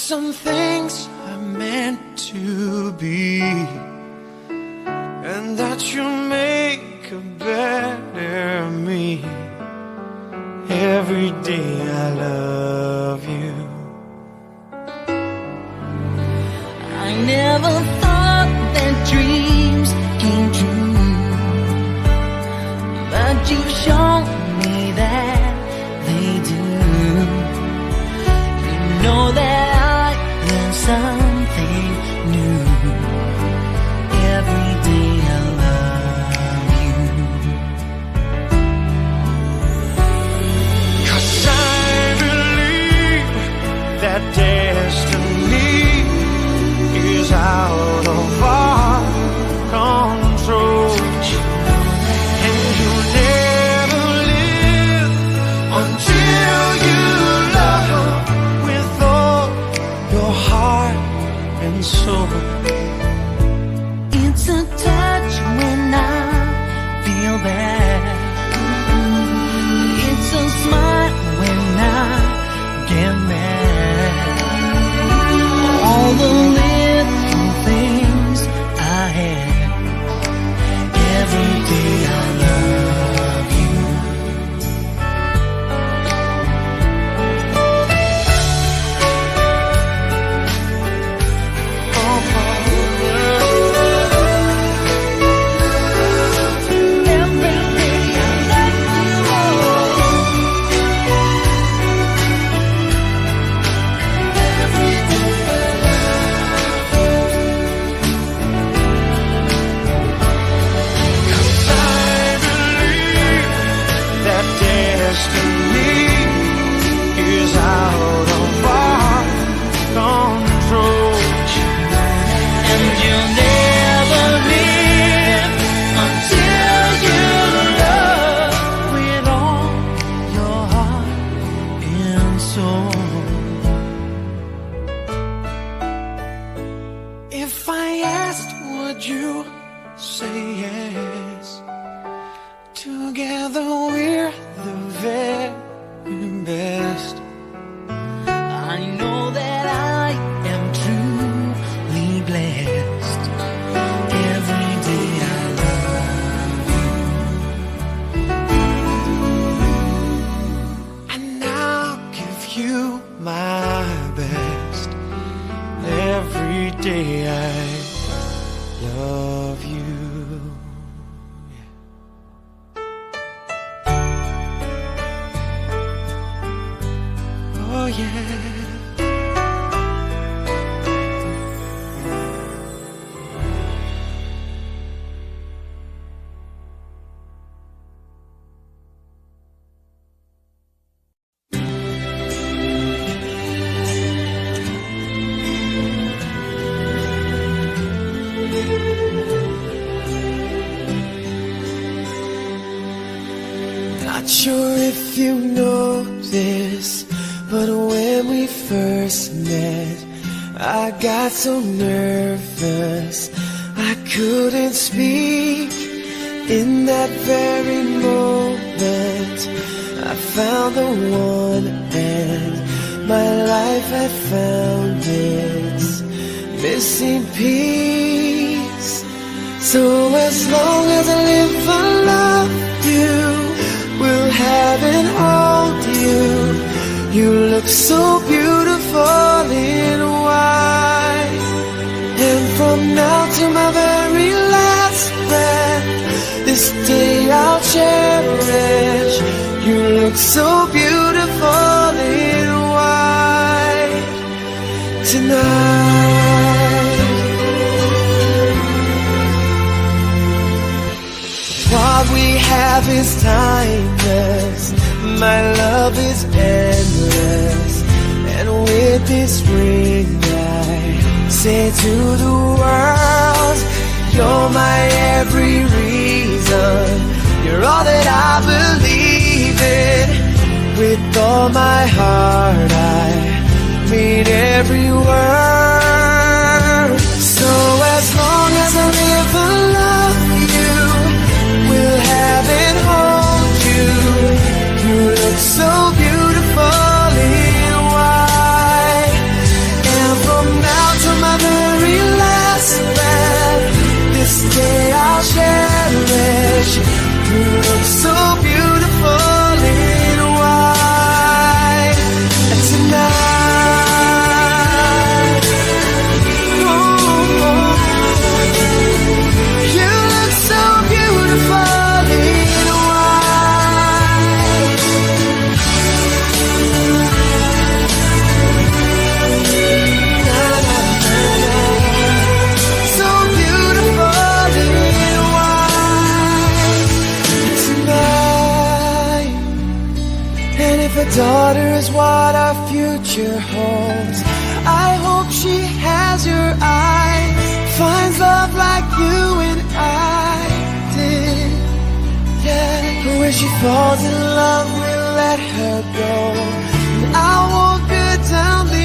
some things are meant to be, and that you'll make a better me. Every day I love you. I never thought that dreams came true, but you've shown me that they do. You know that I learned something new. Every day I love you. 'Cause I believe that destiny is out of our control, and you'll never live until you love with all your heart and soul. It's a touch when I feel bad. It's a smile when I get mad. All the little things I had. Every day I love you. Every day I love I believe that destiny is out of our control, and you'll never live until you love with all your heart and soul. if I asked, would you say yes? Together we're the very best. I know that I am truly blessed. Every day I love you. And I'll give you my best. Every day I love you. Oh yeah. Not sure if you know this, but when we first met, I got so nervous I couldn't speak. In that very moment, I found the one, and my life had found its missing piece. So as long as I live, I love you, will have and hold you. You look so beautiful in white, and from now to my very last breath, this day I'll cherish. You look so beautiful in white tonight. What we have is timeless, my love is endless, and with this ring I say to the world, you're my every reason, you're all that I believe in. With all my heart I mean every word. So as long as I live, I love you, will have and hold you. You look so beautiful in white, a daughter is what our future holds. I hope she has your eyes, finds love like you and I did. Yeah, but when she falls in love, we'll let her go. And I'll walk her down the